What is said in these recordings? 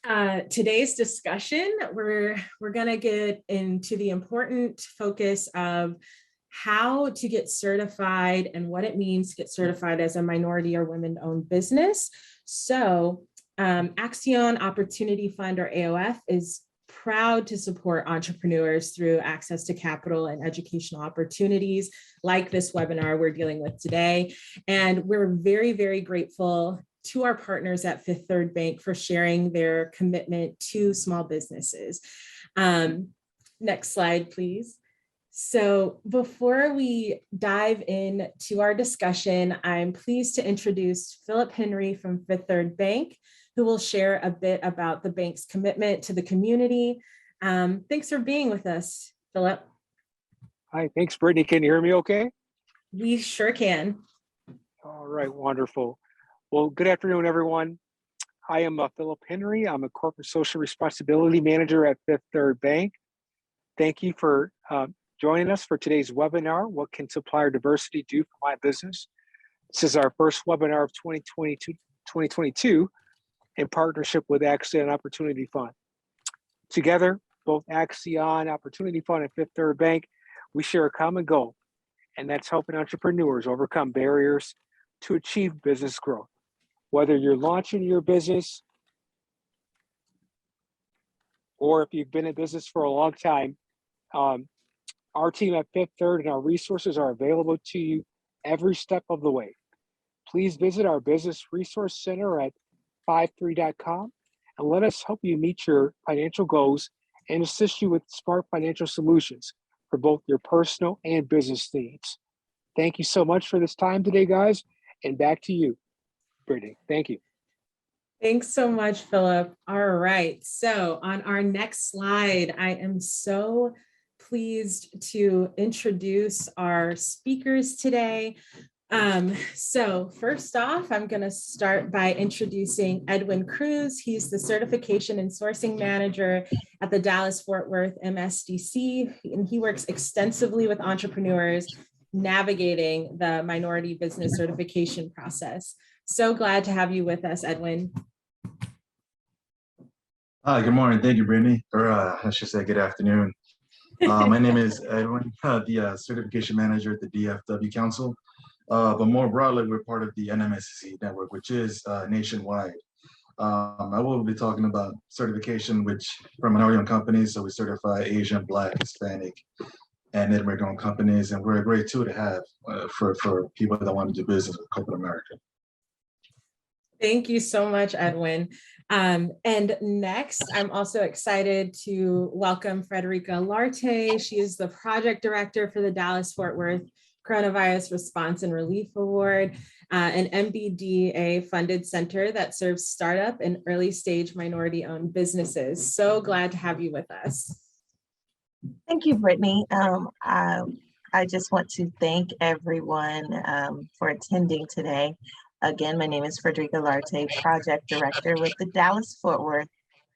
Today's discussion, we're going to get into the important focus of how to get certified and what it means to get certified as a minority or women-owned business. So Accion Opportunity Fund, or AOF, is proud to support entrepreneurs through access to capital and educational opportunities like this webinar we're dealing with today. And we're very, very grateful to our partners at Fifth Third Bank for sharing their commitment to small businesses. Next slide, please. So before we dive into our discussion, I'm pleased to introduce Philip Henry from Fifth Third Bank, who will share a bit about the bank's commitment to the community. Thanks for being with us, Philip. Hi, thanks, Brittany. Can you hear me okay? We sure can. All right, wonderful. Well, good afternoon, everyone. I am Philip Henry. I'm a Corporate Social Responsibility Manager at Fifth Third Bank. Thank you for joining us for today's webinar, What Can Supplier Diversity Do for My Business? This is our first webinar of 2022 in partnership with Accion Opportunity Fund. Together, both Accion Opportunity Fund and Fifth Third Bank, we share a common goal, and that's helping entrepreneurs overcome barriers to achieve business growth. Whether you're launching your business or if you've been in business for a long time, our team at Fifth Third and our resources are available to you every step of the way. Please visit our Business Resource Center at 53.com and let us help you meet your financial goals and assist you with smart financial solutions for both your personal and business needs. Thank you so much for this time today, guys, and back to you, Brittany. Thank you. Thanks so much, Philip. All right, so on our next slide, I am so pleased to introduce our speakers today. So first off, I'm going to start by introducing Edwin Cruz. He's the Certification and Sourcing Manager at the Dallas-Fort Worth MSDC, and he works extensively with entrepreneurs navigating the minority business certification process. So glad to have you with us, Edwin. Hi, good morning. Thank you, Brittany. Or I should say good afternoon. My name is Edwin, the Certification Manager at the DFW Council. But more broadly, we're part of the MSDC network, which is nationwide. I will be talking about certification, which for minority-owned companies, so we certify Asian, Black, Hispanic, and immigrant-owned companies, and we're a great tool to have for people that want to do business with corporate America. Thank you so much, Edwin. And next, I'm also excited to welcome Frederica Larte. She is the Project Director for the Dallas-Fort Worth Coronavirus Response and Relief Award, an MBDA-funded center that serves startup and early-stage minority-owned businesses. So glad to have you with us. Thank you, Brittany. I just want to thank everyone for attending today. Again, my name is Frederica Larte, Project Director with the Dallas-Fort Worth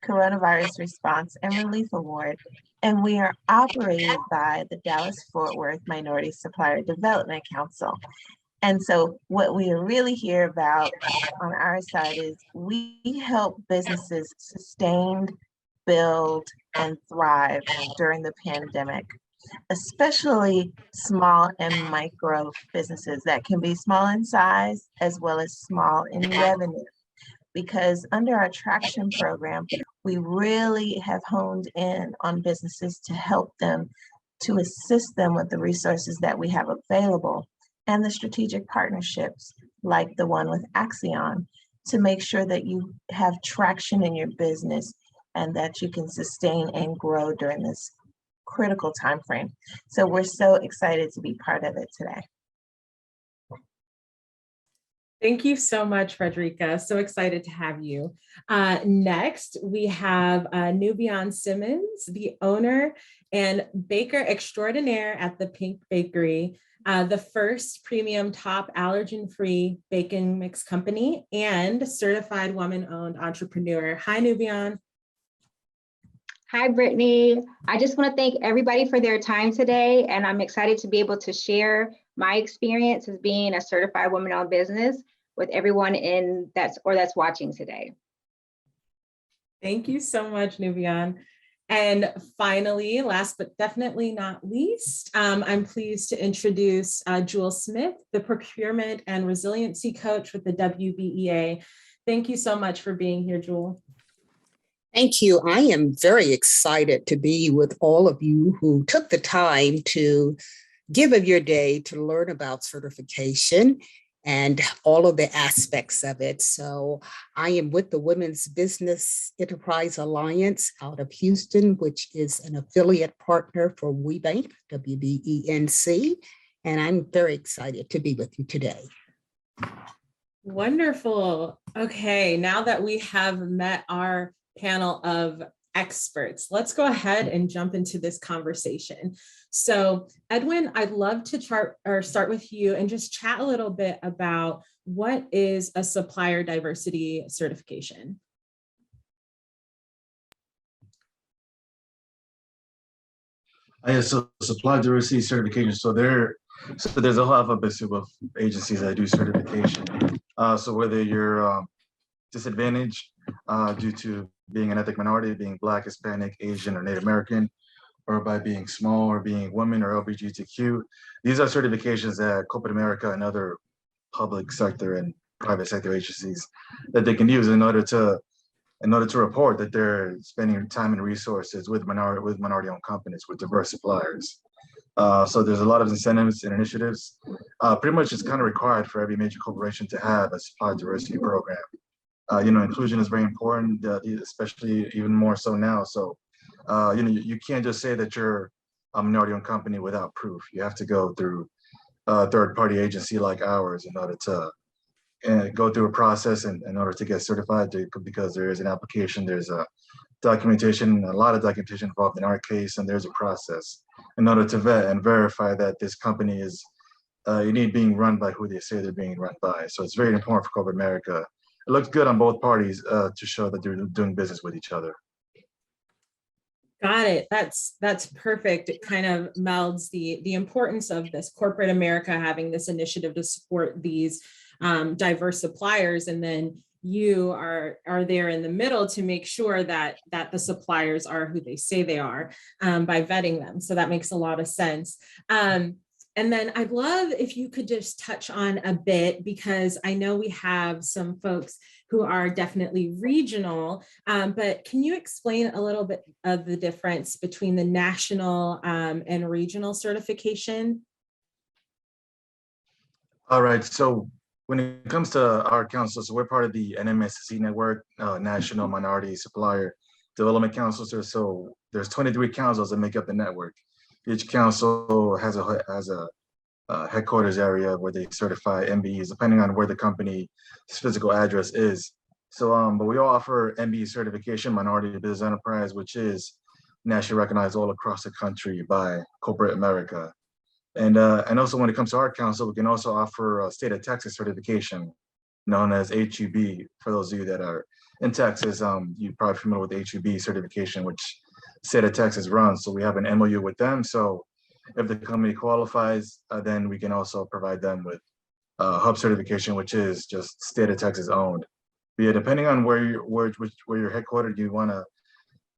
Coronavirus Response and Relief Award, and we are operated by the Dallas-Fort Worth Minority Supplier Development Council. And so what we are really here about on our side is we help businesses sustain, build, and thrive during the pandemic, especially small and micro businesses that can be small in size as well as small in revenue. Because under our Traction program, we really have honed in on businesses to help them, to assist them with the resources that we have available and the strategic partnerships like the one with Accion to make sure that you have traction in your business and that you can sustain and grow during this critical time frame. So we're so excited to be part of it today. Thank you so much, Frederica. So excited to have you. Next, we have Nubian Simmons, the owner and baker extraordinaire at the Pink Bakery, the first premium top allergen-free baking mix company and certified woman-owned entrepreneur. Hi, Nubian. Hi, Brittany. I just want to thank everybody for their time today, and I'm excited to be able to share my experience as being a certified woman-owned business with everyone that's watching today. Thank you so much, Nubian. And finally, last but definitely not least, I'm pleased to introduce Jewel Smith, the Procurement and Resiliency Coach with the WBEA. Thank you so much for being here, Jewel. Thank you. I am very excited to be with all of you who took the time to give of your day to learn about certification and all of the aspects of it. So I am with the Women's Business Enterprise Alliance out of Houston, which is an affiliate partner for WeBank, WBENC, and I'm very excited to be with you today. Wonderful. Okay, now that we have met our panel of experts, let's go ahead and jump into this conversation. So Edwin, I'd love to start with you and just chat a little bit about what is a supplier diversity certification? So supply diversity certification. So there's a whole alphabet of agencies that do certification. So whether you're disadvantaged due to being an ethnic minority, being Black, Hispanic, Asian, or Native American, or by being small or being women or LGBTQ. These are certifications that corporate America and other public sector and private sector agencies that they can use in order to report that they're spending time and resources with minority-owned companies, with diverse suppliers. So there's a lot of incentives and initiatives. Pretty much it's kind of required for every major corporation to have a supply diversity program. Inclusion is very important, especially even more so now. So you can't just say that you're a minority-owned company without proof. You have to go through a third-party agency like ours in order to go through a process in order to get certified, because there is an application, there's a documentation, a lot of documentation involved in our case, and there's a process in order to vet and verify that this company is indeed being run by who they say they're being run by. So it's very important for corporate America. It looks good on both parties to show that they're doing business with each other. Got it. That's perfect. It kind of melds the importance of this corporate America having this initiative to support these diverse suppliers, and then you are there in the middle to make sure that the suppliers are who they say they are by vetting them. So that makes a lot of sense. And then I'd love if you could just touch on a bit, because I know we have some folks who are definitely regional, but can you explain a little bit of the difference between the national and regional certification? All right, so when it comes to our council, so we're part of the MSDC network, National Minority Supplier Development Council. So there's 23 councils that make up the network. Each council has a headquarters area where they certify MBEs, depending on where the company's physical address is. So, but we all offer MBE certification, Minority Business Enterprise, which is nationally recognized all across the country by corporate America. And also when it comes to our council, we can also offer a state of Texas certification, known as HUB. For those of you that are in Texas, you're probably familiar with HUB certification, which state of Texas runs. So we have an MOU with them. So if the company qualifies, then we can also provide them with hub certification, which is just state of Texas owned. But yeah, depending on where you're headquartered, you want to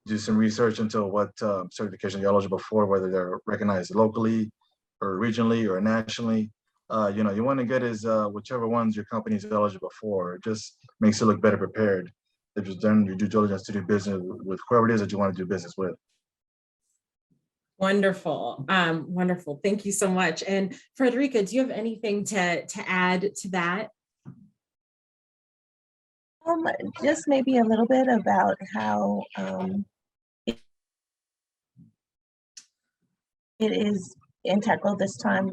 do some research into what certification you're eligible for, whether they're recognized locally or regionally or nationally. You want to get is whichever ones your company is eligible for. It just makes you look better prepared if you've done your due diligence to do business with whoever it is that you want to do business with. Wonderful. Wonderful. Thank you so much. And Frederica, do you have anything to add to that? Just maybe a little bit about how it is integral this time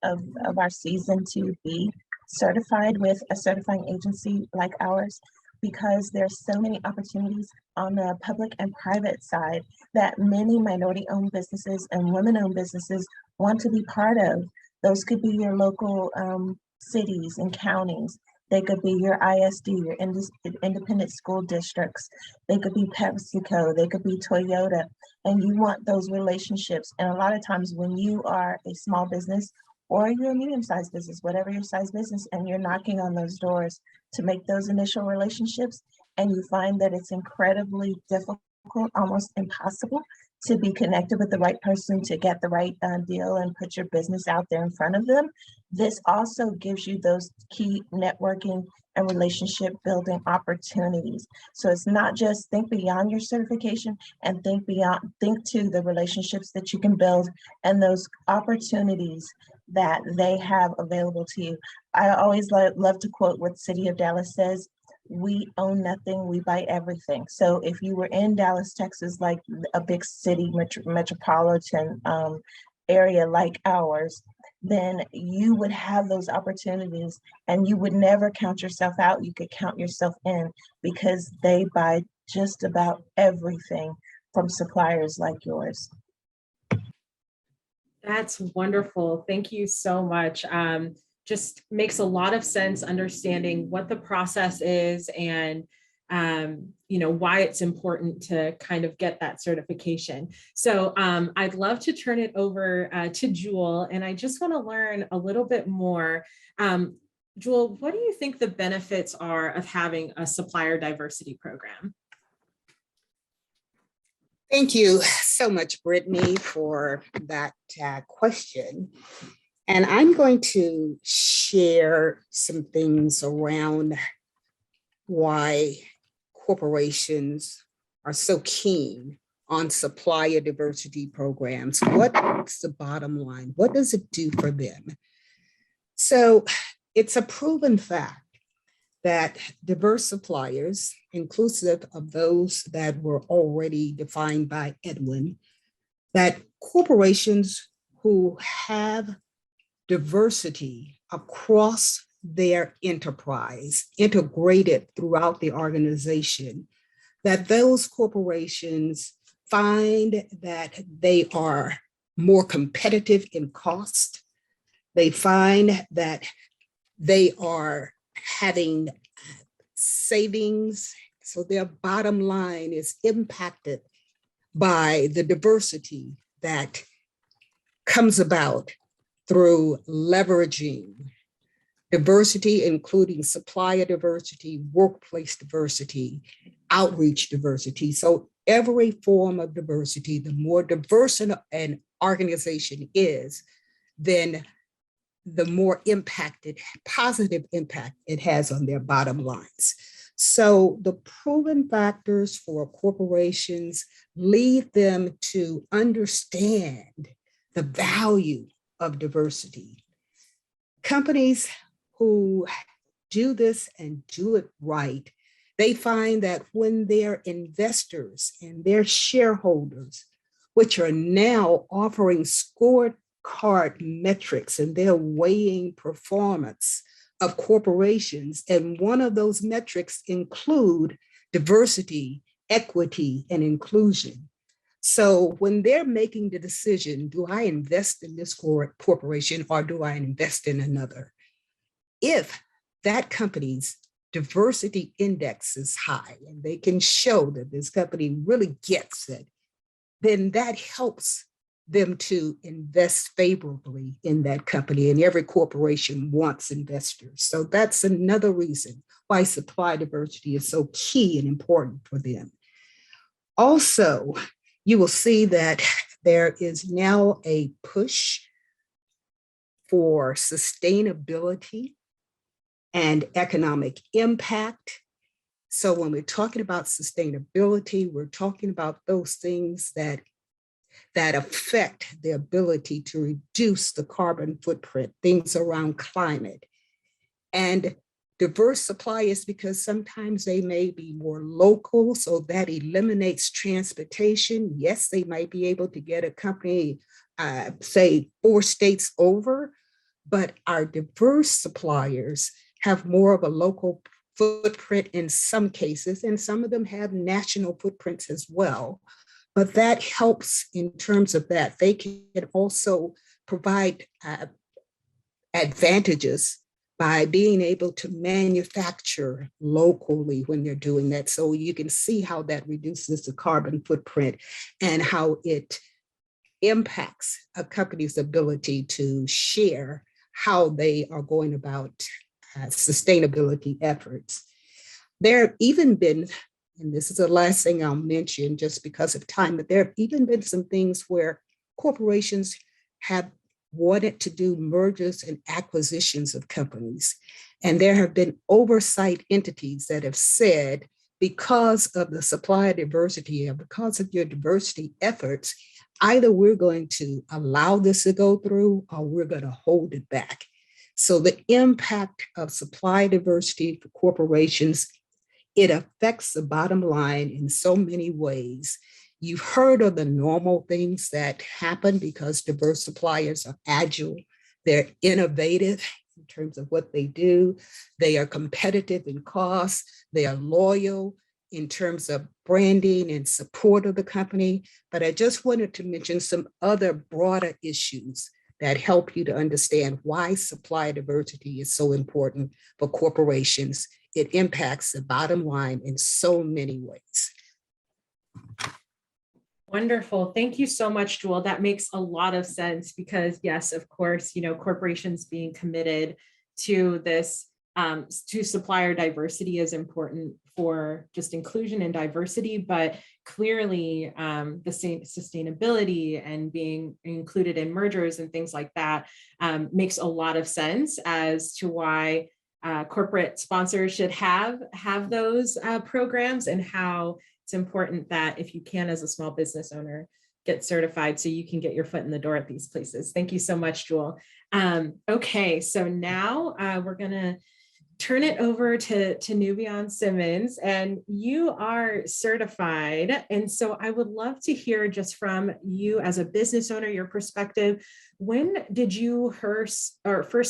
of our season to be certified with a certifying agency like ours, because there's so many opportunities on the public and private side that many minority-owned businesses and women-owned businesses want to be part of. Those could be your local cities and counties. They could be your ISD, your independent school districts. They could be PepsiCo, they could be Toyota, and you want those relationships. And a lot of times when you are a small business or you're a medium-sized business, whatever your size business, and you're knocking on those doors to make those initial relationships, and you find that it's incredibly difficult, almost impossible, to be connected with the right person to get the right deal and put your business out there in front of them. This also gives you those key networking and relationship building opportunities. So it's not just think beyond your certification and think to the relationships that you can build and those opportunities that they have available to you. I always love to quote what City of Dallas says: we own nothing, we buy everything. So if you were in Dallas, Texas, like a big city, metropolitan area like ours, then you would have those opportunities and you would never count yourself out. You could count yourself in, because they buy just about everything from suppliers like yours. That's wonderful. Thank you so much. Just makes a lot of sense understanding what the process is and why it's important to kind of get that certification. So I'd love to turn it over to Jewel, and I just want to learn a little bit more. Jewel, what do you think the benefits are of having a supplier diversity program? Thank you so much, Brittany, for that question. And I'm going to share some things around why corporations are so keen on supplier diversity programs. What's the bottom line? What does it do for them? So it's a proven fact that diverse suppliers, inclusive of those that were already defined by Edwin, that corporations who have diversity across their enterprise, integrated throughout the organization, that those corporations find that they are more competitive in cost. They find that they are having savings, so their bottom line is impacted by the diversity that comes about through leveraging diversity, including supplier diversity, workplace diversity, outreach diversity. So every form of diversity, the more diverse an organization is, then the more positive impact it has on their bottom lines. So the proven factors for corporations lead them to understand the value of diversity. Companies who do this and do it right, they find that when their investors and their shareholders, which are now offering scorecard metrics and they're weighing performance of corporations, and one of those metrics include diversity, equity, and inclusion. So when they're making the decision, do I invest in this corporation or do I invest in another? If that company's diversity index is high and they can show that this company really gets it, then that helps them to invest favorably in that company. And every corporation wants investors. So that's another reason why supply diversity is so key and important for them. Also, you will see that there is now a push for sustainability and economic impact. So when we're talking about sustainability, we're talking about those things that affect the ability to reduce the carbon footprint, things around climate. And diverse suppliers, because sometimes they may be more local, so that eliminates transportation. Yes, they might be able to get a company, say 4 states over, but our diverse suppliers have more of a local footprint in some cases, and some of them have national footprints as well. But that helps in terms of that. They can also provide advantages by being able to manufacture locally when they're doing that. So you can see how that reduces the carbon footprint and how it impacts a company's ability to share how they are going about sustainability efforts. There have even been, and this is the last thing I'll mention just because of time, but there have even been some things where corporations have wanted to do mergers and acquisitions of companies. And there have been oversight entities that have said, because of the supplier diversity and because of your diversity efforts, either we're going to allow this to go through or we're going to hold it back. So the impact of supply diversity for corporations, it affects the bottom line in so many ways. You've heard of the normal things that happen because diverse suppliers are agile, they're innovative in terms of what they do, they are competitive in cost, they are loyal in terms of branding and support of the company. But I just wanted to mention some other broader issues that help you to understand why supply diversity is so important for corporations. It impacts the bottom line in so many ways. Wonderful. Thank you so much, Jewel. That makes a lot of sense because yes, of course, corporations being committed to this, to supplier diversity is important for just inclusion and diversity, but clearly the same sustainability and being included in mergers and things like that makes a lot of sense as to why corporate sponsors should have those programs, and how it's important that if you can, as a small business owner, get certified so you can get your foot in the door at these places. Thank you so much, Jewel. Okay, so now we're gonna turn it over to Nubian Simmons, and you are certified. And so I would love to hear just from you as a business owner, your perspective. When did you first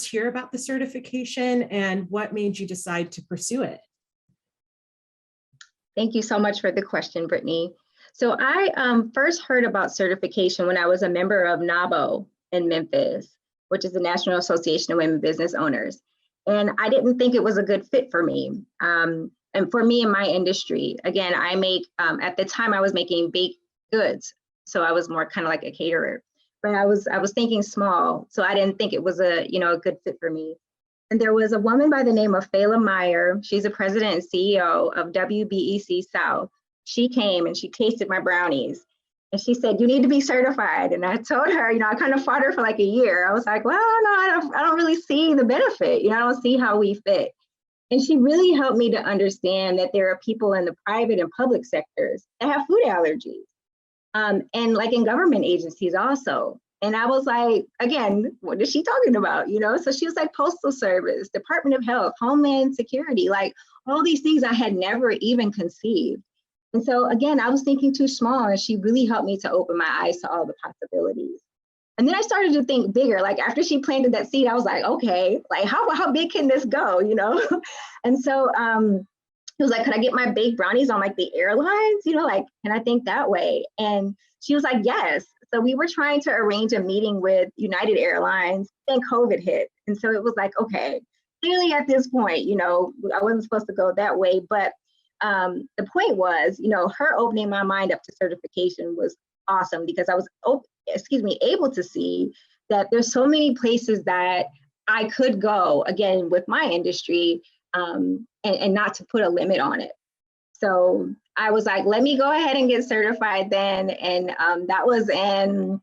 hear about the certification, and what made you decide to pursue it? Thank you so much for the question, Brittany. So I first heard about certification when I was a member of NABO in Memphis, which is the National Association of Women Business Owners. And I didn't think it was a good fit for me. And for me in my industry, again, I make, at the time I was making baked goods. So I was more kind of like a caterer, but I was thinking small. So I didn't think it was a good fit for me. And there was a woman by the name of Fela Meyer. She's the president and CEO of WBEC South. She came and she tasted my brownies. And she said, you need to be certified. And I told her, I kind of fought her for like a year. I was like, well, no, I don't really see the benefit. I don't see how we fit. And she really helped me to understand that there are people in the private and public sectors that have food allergies. And like in government agencies also. And I was like, again, what is she talking about? So she was like Postal Service, Department of Health, Homeland Security, like all these things I had never even conceived. And so again, I was thinking too small, and she really helped me to open my eyes to all the possibilities. And then I started to think bigger. Like after she planted that seed, I was like, okay, like how big can this go, And so it was like, could I get my baked brownies on like the airlines? Like, can I think that way? And she was like, yes. So we were trying to arrange a meeting with United Airlines, then COVID hit. And so it was like, okay, clearly at this point, I wasn't supposed to go that way. But the point was, her opening my mind up to certification was awesome, because I was, able to see that there's so many places that I could go, again, with my industry, and not to put a limit on it. So I was like, let me go ahead and get certified then. And that was in,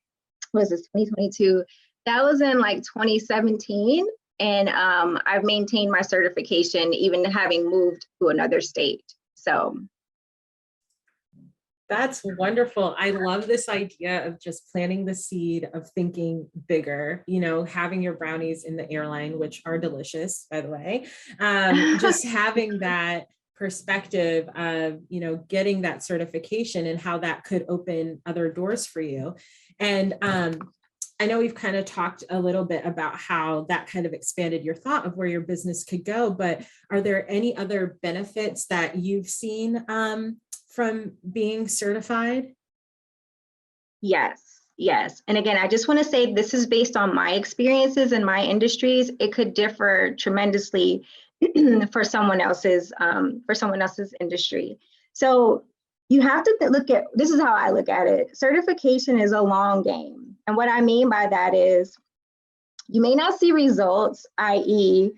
2022? That was in like 2017. And I've maintained my certification, even having moved to another state. So. That's wonderful. I love this idea of just planting the seed of thinking bigger, having your brownies in the airline, which are delicious, by the way, just having that perspective of, getting that certification and how that could open other doors for you. And I know we've kind of talked a little bit about how that kind of expanded your thought of where your business could go, but are there any other benefits that you've seen from being certified? Yes. And again, I just want to say this is based on my experiences in my industries. It could differ tremendously for someone else's industry. So you have to look at, this is how I look at it. Certification is a long game. And what I mean by that is you may not see results, i.e.,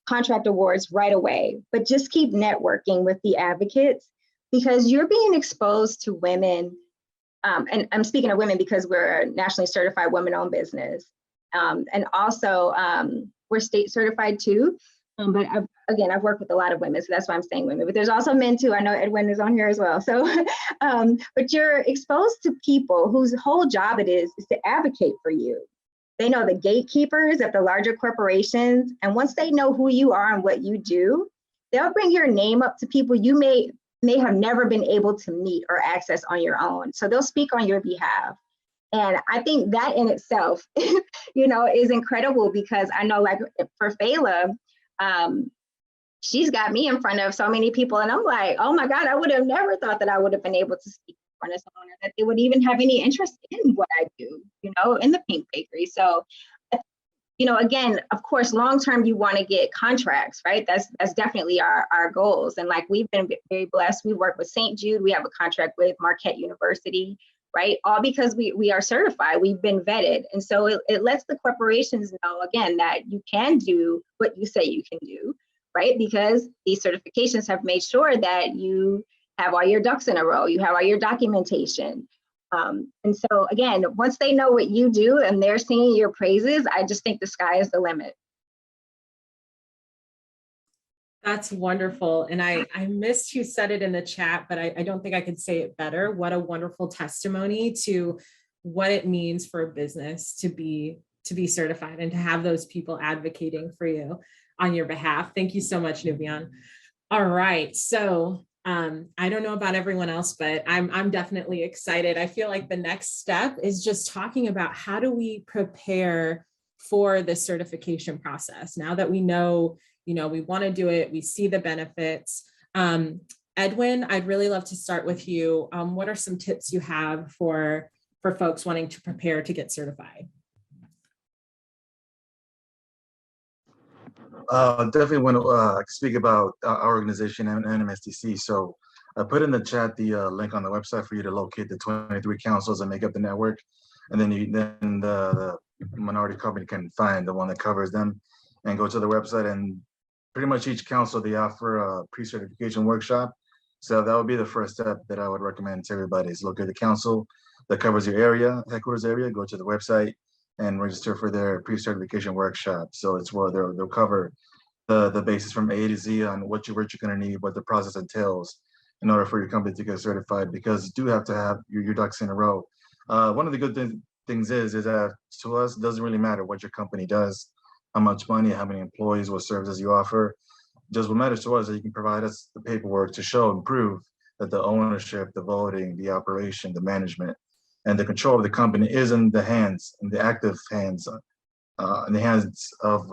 contract awards right away, but just keep networking with the advocates, because you're being exposed to women. And I'm speaking of women because we're a nationally certified women-owned business. And also we're state certified too. But I've worked with a lot of women, so that's why I'm saying women, but there's also men too. I know Edwin is on here as well. So, but you're exposed to people whose whole job it is to advocate for you. They know the gatekeepers at the larger corporations. And once they know who you are and what you do, they'll bring your name up to people you may have never been able to meet or access on your own. So they'll speak on your behalf. And I think that in itself, is incredible, because I know, like, for Fela, she's got me in front of so many people, and I'm like, oh my God, I would have never thought that I would have been able to speak in front of someone, or that they would even have any interest in what I do, in the Pink Bakery. So, again, of course, long-term, you want to get contracts, right? That's definitely our goals. And like, we've been very blessed. We work with St. Jude. We have a contract with Marquette University, right? All because we are certified, we've been vetted. And so it lets the corporations know, again, that you can do what you say you can do, right? Because these certifications have made sure that you have all your ducks in a row, you have all your documentation. And so again, once they know what you do and they're singing your praises, I just think the sky is the limit. That's wonderful. And I missed who said it in the chat, but I don't think I could say it better. What a wonderful testimony to what it means for a business to be certified and to have those people advocating for you on your behalf. Thank you so much, Nubian. All right. So I don't know about everyone else, but I'm definitely excited. I feel like the next step is just talking about how do we prepare for the certification process. Now that we know, we want to do it, we see the benefits. Edwin, I'd really love to start with you. What are some tips you have for folks wanting to prepare to get certified? Definitely want to speak about our organization and MSDC. So I put in the chat the link on the website for you to locate the 23 councils that make up the network. And then the minority company can find the one that covers them and go to the website. And pretty much each council, they offer a pre-certification workshop. So that would be the first step that I would recommend to everybody, is look at the council that covers your area, headquarters area, go to the website and register for their pre-certification workshop. So it's where they'll cover the basis from A to Z on what you're going to need, what the process entails in order for your company to get certified, because you do have to have your ducks in a row. One of the good things is that to us, it doesn't really matter what your company does, how much money, how many employees, what services you offer. Just what matters to us is that you can provide us the paperwork to show and prove that the ownership, the voting, the operation, the management, and the control of the company is in the active hands, in the hands of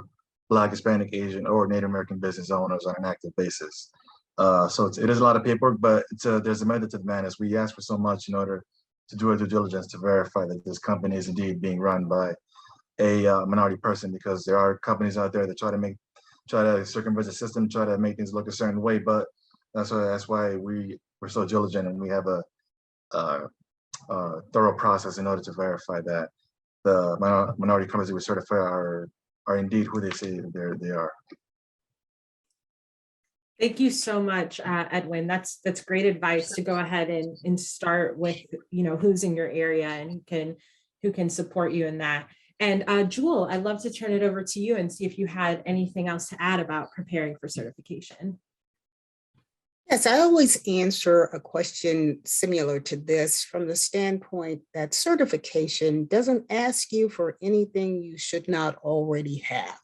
Black, Hispanic, Asian, or Native American business owners on an active basis. So it is a lot of paperwork, but there's a method to the madness. We ask for so much in order to do our due diligence to verify that this company is indeed being run by a minority person, because there are companies out there that try to circumvent the system, try to make things look a certain way. But that's why we're so diligent, and we have a thorough process in order to verify that the minority companies that we certify are indeed who they say they are. Thank you so much, Edwin. That's great advice to go ahead and start with, who's in your area and who can support you in that. And Jewel, I'd love to turn it over to you and see if you had anything else to add about preparing for certification. Yes, I always answer a question similar to this from the standpoint that certification doesn't ask you for anything you should not already have.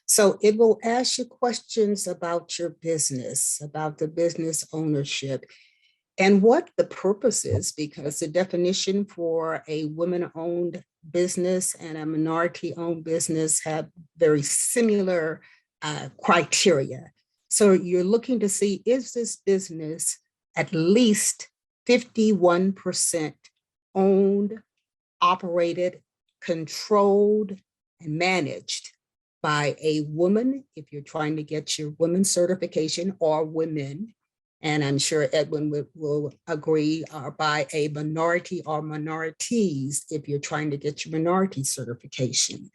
So it will ask you questions about your business, about the business ownership, and what the purpose is, because the definition for a women-owned business and a minority-owned business have very similar criteria. So you're looking to see, is this business at least 51% owned, operated, controlled, and managed by a woman, if you're trying to get your women's certification, or women, and I'm sure Edwin will agree, or by a minority or minorities, if you're trying to get your minority certification.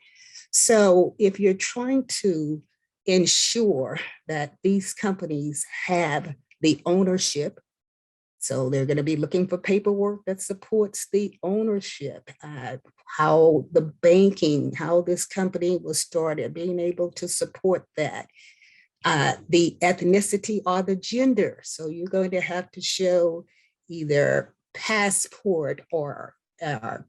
So if you're trying to ensure that these companies have the ownership. So they're going to be looking for paperwork that supports the ownership, how the banking, how this company was started, being able to support that. The ethnicity or the gender. So you're going to have to show either passport or a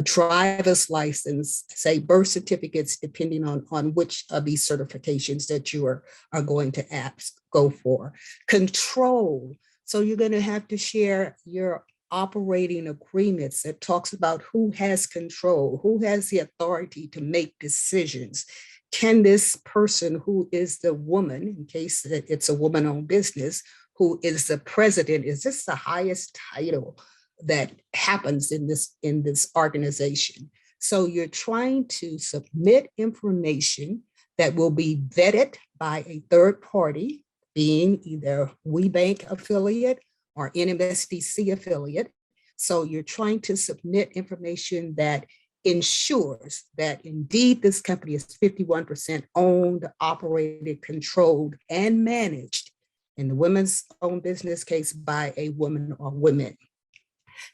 driver's license, say birth certificates, depending on which of these certifications that you are going to go for. Control. So you're going to have to share your operating agreements that talks about who has control, who has the authority to make decisions. Can this person who is the woman, in case that it's a woman-owned business, who is the president, is this the highest title that happens in this organization? So you're trying to submit information that will be vetted by a third party, being either WeBank affiliate or MSDC affiliate. So you're trying to submit information that ensures that indeed this company is 51% owned, operated, controlled, and managed, in the women's owned business case, by a woman or women.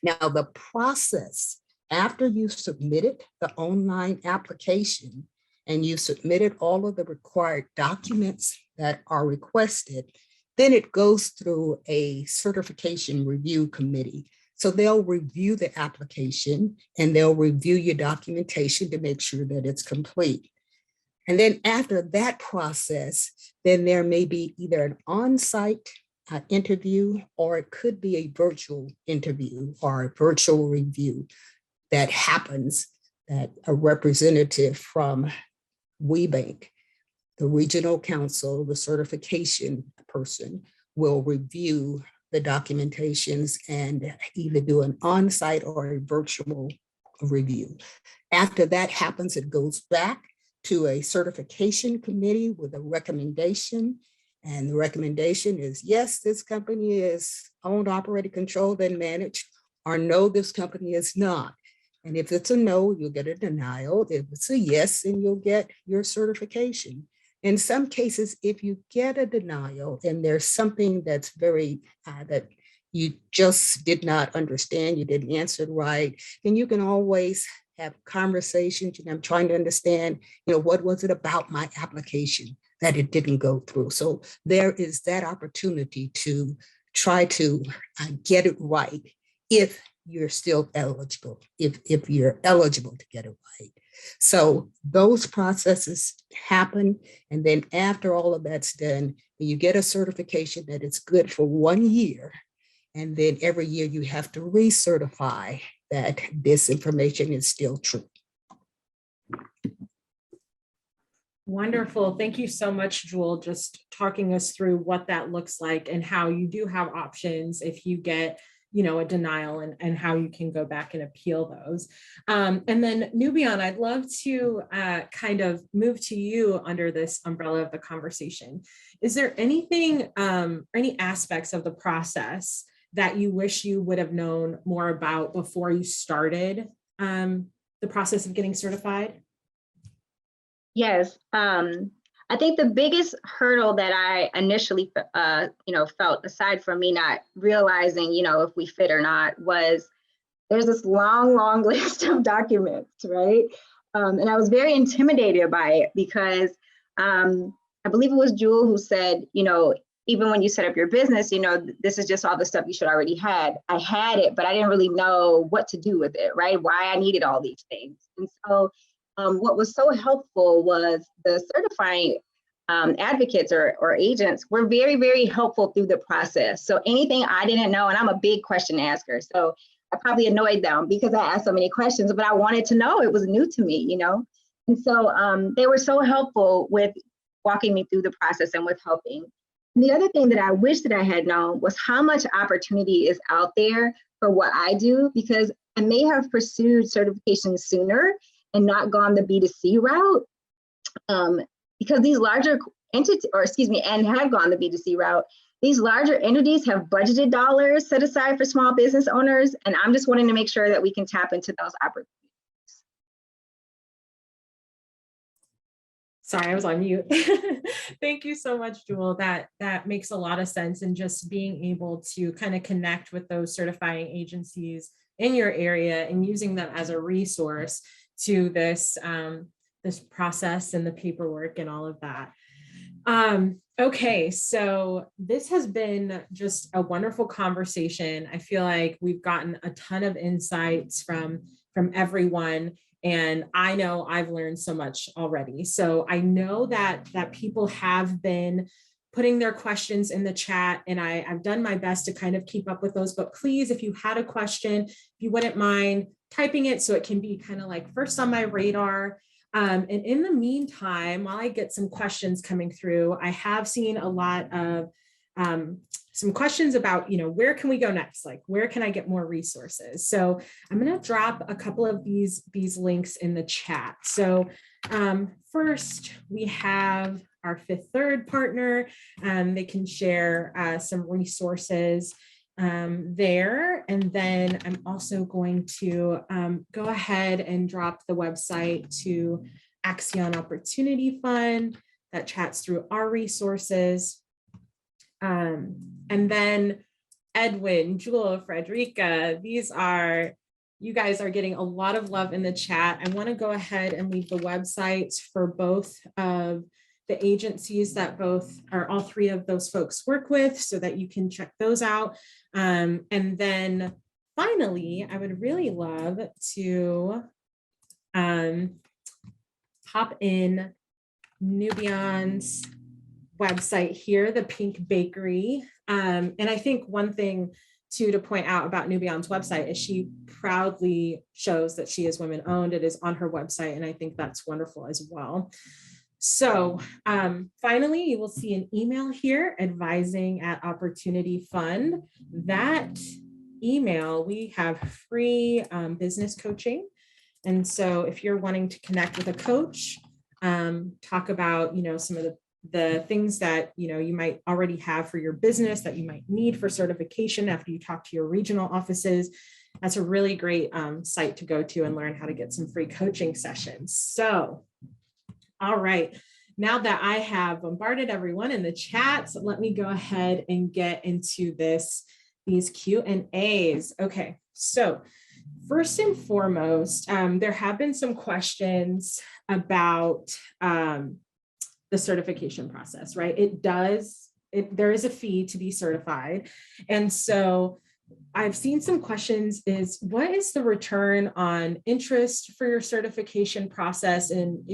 Now, the process, after you've submitted the online application and you submitted all of the required documents that are requested, then it goes through a certification review committee. So they'll review the application and they'll review your documentation to make sure that it's complete. And then after that process, then there may be either an on-site interview, or it could be a virtual interview or a virtual review that happens, that a representative from WeBank, the regional council, the certification person, will review the documentations and either do an on-site or a virtual review. After that happens, it goes back to a certification committee with a recommendation. And the recommendation is, yes, this company is owned, operated, controlled, and managed, or no, this company is not. And if it's a no, you'll get a denial. If it's a yes, then you'll get your certification. In some cases, if you get a denial and there's something that's very, that you just did not understand, you didn't answer it right, then you can always have conversations. I'm trying to understand, what was it about my application that it didn't go through? So there is that opportunity to try to get it right if you're still eligible, if you're eligible to get it right. So those processes happen. And then after all of that's done, you get a certification that it's good for 1 year. And then every year you have to recertify that this information is still true. Wonderful. Thank you so much, Jewel, just talking us through what that looks like and how you do have options if you get a denial, and how you can go back and appeal those. And then Nubian, I'd love to kind of move to you under this umbrella of the conversation. Is there anything, or any aspects of the process that you wish you would have known more about before you started the process of getting certified? Yes. I think the biggest hurdle that I initially, felt, aside from me not realizing, if we fit or not, was there's this long list of documents, right? And I was very intimidated by it because I believe it was Jewel who said, even when you set up your business, this is just all the stuff you should already had. I had it, but I didn't really know what to do with it, right? Why I needed all these things. And so what was so helpful was the certifying advocates or agents were very, very helpful through the process. So anything I didn't know, and I'm a big question asker, so I probably annoyed them because I asked so many questions, but I wanted to know, it was new to me, And so they were so helpful with walking me through the process and with helping. And the other thing that I wish that I had known was how much opportunity is out there for what I do, because I may have pursued certification sooner and not gone the B2C route, because these larger entities, and have gone the B2C route, these larger entities have budgeted dollars set aside for small business owners, and I'm just wanting to make sure that we can tap into those opportunities. Sorry, I was on mute. Thank you so much, Jewel. That makes a lot of sense. And just being able to kind of connect with those certifying agencies in your area and using them as a resource to this, this process and the paperwork and all of that. Okay, so this has been just a wonderful conversation. I feel like we've gotten a ton of insights from everyone. And I know I've learned so much already. So I know that people have been putting their questions in the chat, and I've done my best to kind of keep up with those. But please, if you had a question, if you wouldn't mind typing it so it can be kind of like first on my radar. And in the meantime, while I get some questions coming through, I have seen a lot of some questions about, where can we go next? Like, where can I get more resources? So I'm going to drop a couple of these links in the chat. So first, we have our Fifth Third partner. They can share some resources there. And then I'm also going to go ahead and drop the website to Accion Opportunity Fund that chats through our resources. And then Edwin, Jewel, Frederica, you guys are getting a lot of love in the chat. I want to go ahead and leave the websites for both of the agencies that all three of those folks work with so that you can check those out. And then finally, I would really love to pop in Nubion's website here, the Pink Bakery. And I think one thing to point out about Nubion's website is she proudly shows that she is women owned. It is on her website, and I think that's wonderful as well. So finally, you will see an email here, advising at Opportunity Fund. That email, we have free business coaching. And so if you're wanting to connect with a coach, talk about, some of the things that, you might already have for your business that you might need for certification after you talk to your regional offices, that's a really great site to go to and learn how to get some free coaching sessions. So, all right, now that I have bombarded everyone in the chat, so let me go ahead and get into these Q&As. Okay, so first and foremost, there have been some questions about the certification process, right? There is a fee to be certified. And so I've seen some questions is, what is the return on interest for your certification process? And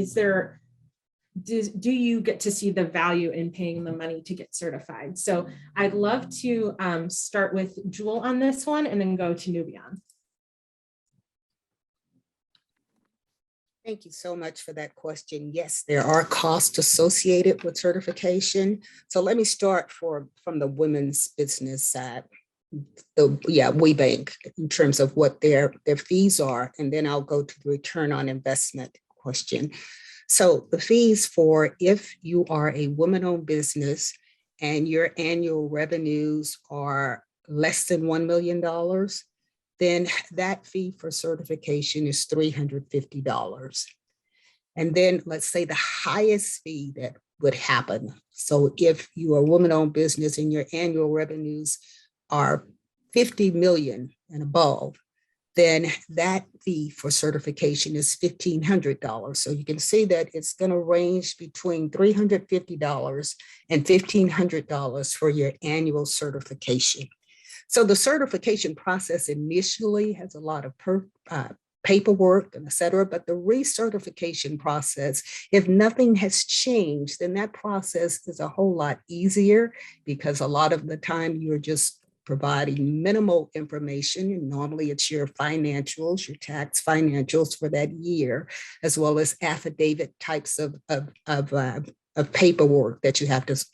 do you get to see the value in paying the money to get certified? So I'd love to start with Jewel on this one and then go to Nubion. Thank you so much for that question. Yes, there are costs associated with certification. So let me start from the women's business side. We bank in terms of what their fees are, and then I'll go to the return on investment question. So the fees for if you are a woman-owned business and your annual revenues are less than $1 million, then that fee for certification is $350. And then let's say the highest fee that would happen. So if you are a woman-owned business and your annual revenues are 50 million and above, then that fee for certification is $1,500. So you can see that it's going to range between $350 and $1,500 for your annual certification. So the certification process initially has a lot of paperwork and et cetera, but the recertification process, if nothing has changed, then that process is a whole lot easier because a lot of the time you're just providing minimal information. And normally it's your financials, your tax financials for that year, as well as affidavit types of paperwork that you have to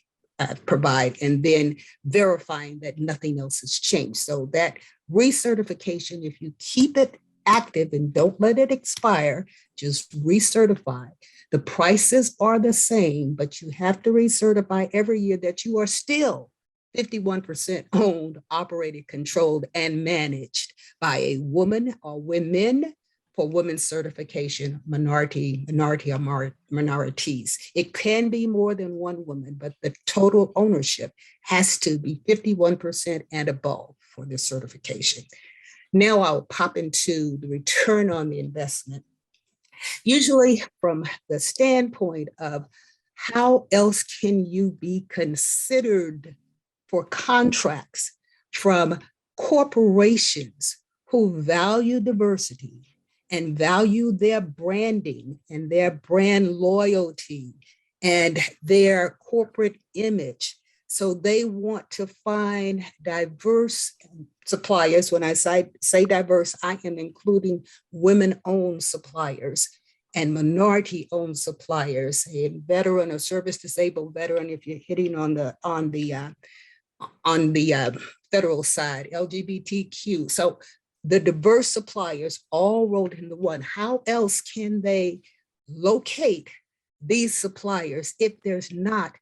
provide, and then verifying that nothing else has changed. So that recertification, if you keep it active and don't let it expire, just recertify. The prices are the same, but you have to recertify every year that you are still 51% owned, operated, controlled, and managed by a woman or women for women's certification, minorities. It can be more than one woman, but the total ownership has to be 51% and above for this certification. Now I'll pop into the return on the investment. Usually from the standpoint of how else can you be considered for contracts from corporations who value diversity and value their branding and their brand loyalty and their corporate image. So they want to find diverse suppliers. When I say diverse, I am including women-owned suppliers and minority-owned suppliers, a veteran or service-disabled veteran, if you're hitting on the federal side, LGBTQ. So the diverse suppliers all rolled into one. How else can they locate these suppliers if there's not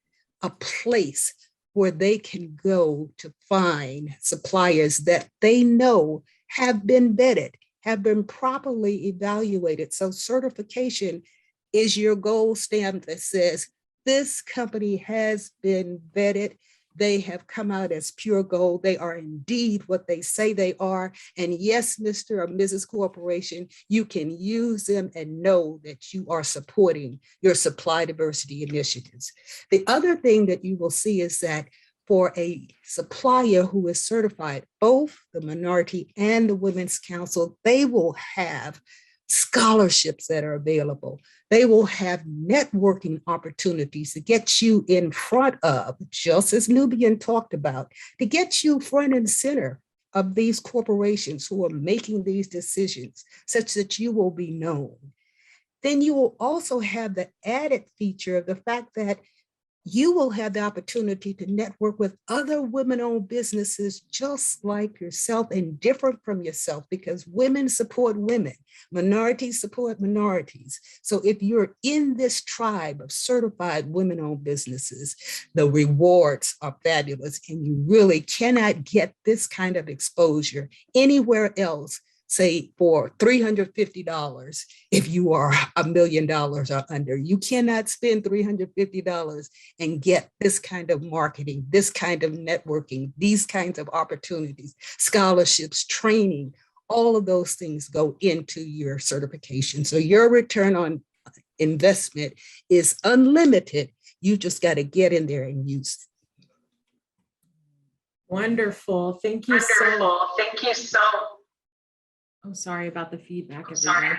a place where they can go to find suppliers that they know have been vetted, have been properly evaluated? So certification is your gold stamp that says this company has been vetted. They have come out as pure gold. They are indeed what they say they are. And yes, Mr. or Mrs. Corporation, you can use them and know that you are supporting your supply diversity initiatives. The other thing that you will see is that for a supplier who is certified, both the Minority and the Women's Council, they will have scholarships that are available. They will have networking opportunities to get you in front of, just as Nubian talked about, to get you front and center of these corporations who are making these decisions such that you will be known. Then you will also have the added feature of the fact that you will have the opportunity to network with other women-owned businesses just like yourself and different from yourself, because women support women, minorities support minorities. So if you're in this tribe of certified women-owned businesses, the rewards are fabulous, and you really cannot get this kind of exposure anywhere else, say for $350, if you are $1 million or under. You cannot spend $350 and get this kind of marketing, this kind of networking, these kinds of opportunities, scholarships, training, all of those things go into your certification. So your return on investment is unlimited. You just got to get in there and use it. Wonderful. Thank you so. Oh, sorry about the feedback, everyone.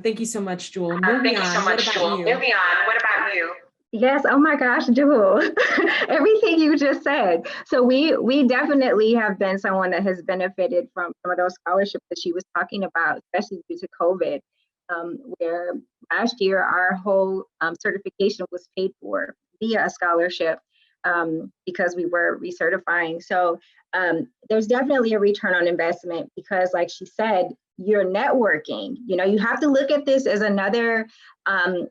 Thank you so much, Jewel. Moving on, what about you? Yes, oh my gosh, Jewel, everything you just said. So we definitely have been someone that has benefited from some of those scholarships that she was talking about, especially due to COVID, where last year our whole certification was paid for via a scholarship because we were recertifying. So there's definitely a return on investment because, like she said, you're networking. You know, you have to look at this as another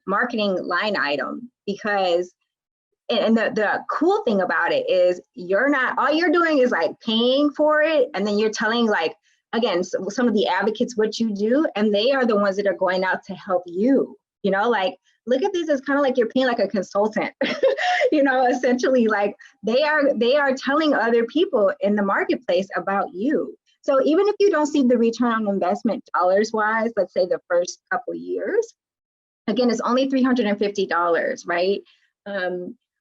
marketing line item, because, and the cool thing about it is all you're doing is like paying for it, and then you're telling, like, again, some of the advocates what you do, and they are the ones that are going out to help you. You know, like, look at this as kind of like you're paying like a consultant, you know, essentially, like they are telling other people in the marketplace about you. So even if you don't see the return on investment dollars wise, let's say the first couple years, again, it's only $350, right?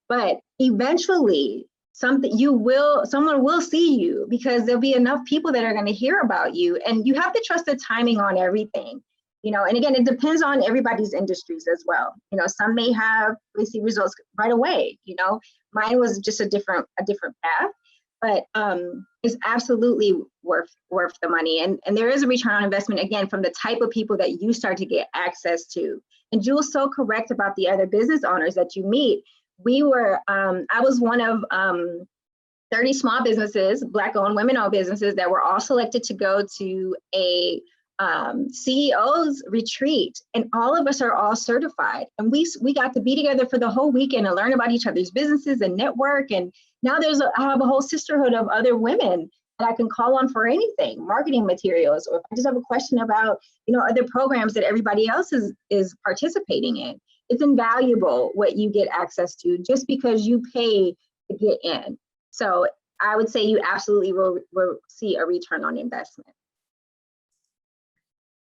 But eventually someone will see you, because there'll be enough people that are going to hear about you, and you have to trust the timing on everything. You know, and again, it depends on everybody's industries as well. You know, some may see results right away. You know, mine was just a different path, but it's absolutely worth the money. And there is a return on investment, again, from the type of people that you start to get access to. And Jewel's so correct about the other business owners that you meet. I was one of 30 small businesses, Black-owned, women-owned businesses that were all selected to go to a CEO's retreat, and all of us are all certified, and we got to be together for the whole weekend and learn about each other's businesses and network. And now I have a whole sisterhood of other women that I can call on for anything, marketing materials, or if I just have a question about, other programs that everybody else is participating in. It's invaluable what you get access to just because you pay to get in. So I would say you absolutely will see a return on investment.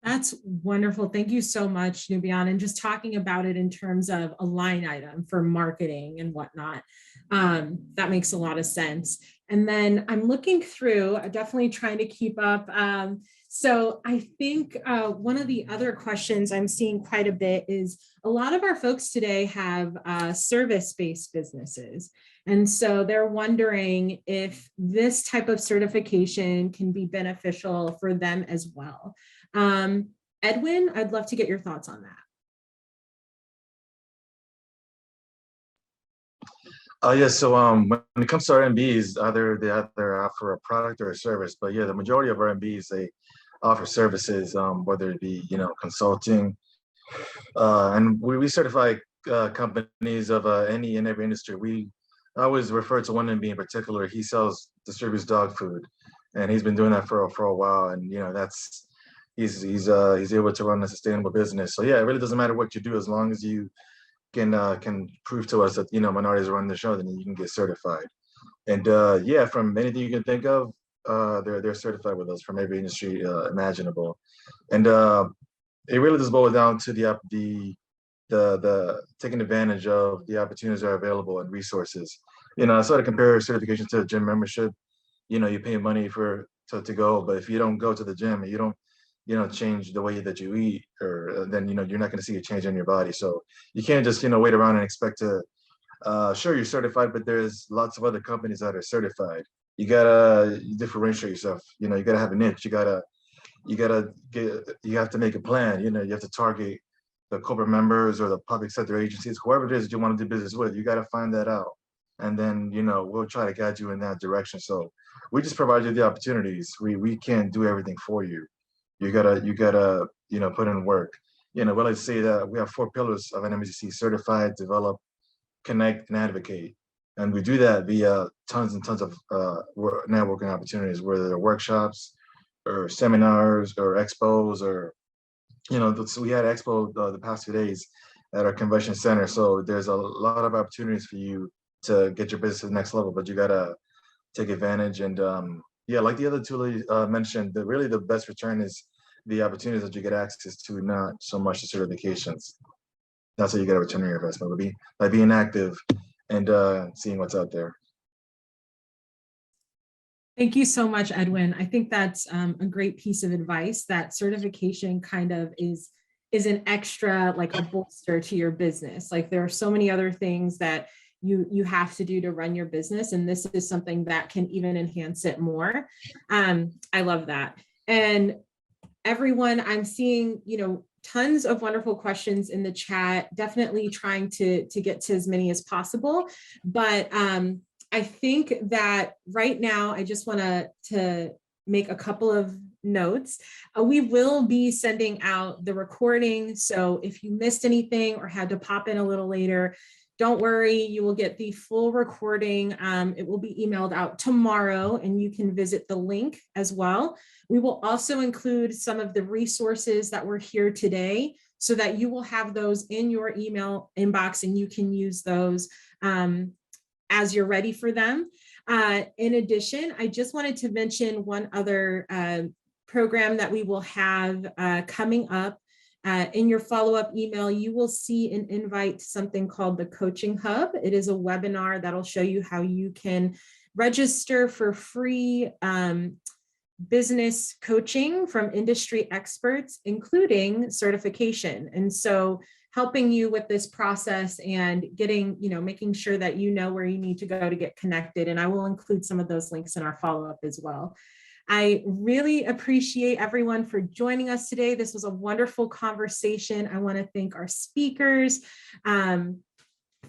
That's wonderful. Thank you so much, Nubian. And just talking about it in terms of a line item for marketing and whatnot, that makes a lot of sense. And then I'm looking through, definitely trying to keep up. So I think one of the other questions I'm seeing quite a bit is a lot of our folks today have service-based businesses. And so they're wondering if this type of certification can be beneficial for them as well. Edwin, I'd love to get your thoughts on that. Yes, so when it comes to RMBs, they either offer a product or a service, but yeah, the majority of RMBs, they offer services, whether it be, consulting, and we certify companies of any and every industry. I always refer to one MB in particular. He distributes dog food, and he's been doing that for a while, and he's able to run a sustainable business. So yeah, it really doesn't matter what you do, as long as you can prove to us that minorities run the show, then you can get certified. And yeah, from anything you can think of, they're certified with us from every industry imaginable. And it really does boil down to the taking advantage of the opportunities that are available and resources. I sort of compare certification to a gym membership. You pay money to go, but if you don't go to the gym and you don't change the way that you eat, or then you're not going to see a change in your body. So you can't just wait around and expect to sure, you're certified, but there's lots of other companies that are certified. You gotta differentiate yourself. You gotta have a niche. You have to make a plan. You have to target the corporate members or the public sector agencies, whoever it is that you want to do business with. You got to find that out, and then we'll try to guide you in that direction. So we just provide you the opportunities. We can't do everything for you. You gotta put in work. We like to say that we have 4 pillars of an MSDC: certify, develop, connect, and advocate. And we do that via tons and tons of networking opportunities, whether they're workshops or seminars or expos, or so we had expo the past few days at our convention center. So there's a lot of opportunities for you to get your business to the next level, but you gotta take advantage. And yeah, like the other two mentioned, really the best return is the opportunities that you get access to, not so much the certifications. That's how you get a return on your investment, by being active and seeing what's out there. Thank you so much, Edwin. I think that's a great piece of advice, that certification kind of is an extra, like a bolster to your business. Like there are so many other things that you have to do to run your business, and this is something that can even enhance it more. I love that. And everyone, I'm seeing, tons of wonderful questions in the chat, definitely trying to get to as many as possible. But I think that right now, I just want to make a couple of notes. We will be sending out the recording. So if you missed anything or had to pop in a little later, don't worry, you will get the full recording. It will be emailed out tomorrow, and you can visit the link as well. We will also include some of the resources that were here today, so that you will have those in your email inbox and you can use those as you're ready for them. In addition, I just wanted to mention one other program that we will have coming up. In your follow-up email, you will see an invite to something called the Coaching Hub. It is a webinar that'll show you how you can register for free business coaching from industry experts, including certification. And so helping you with this process and getting, making sure that you know where you need to go to get connected. And I will include some of those links in our follow-up as well. I really appreciate everyone for joining us today. This was a wonderful conversation. I want to thank our speakers.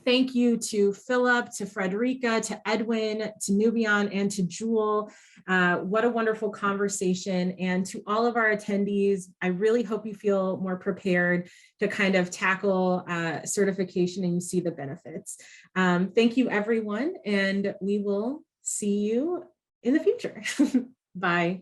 Thank you to Philip, to Frederica, to Edwin, to Nubian, and to Jewel. What a wonderful conversation. And to all of our attendees, I really hope you feel more prepared to kind of tackle certification and you see the benefits. Thank you, everyone, and we will see you in the future. Bye.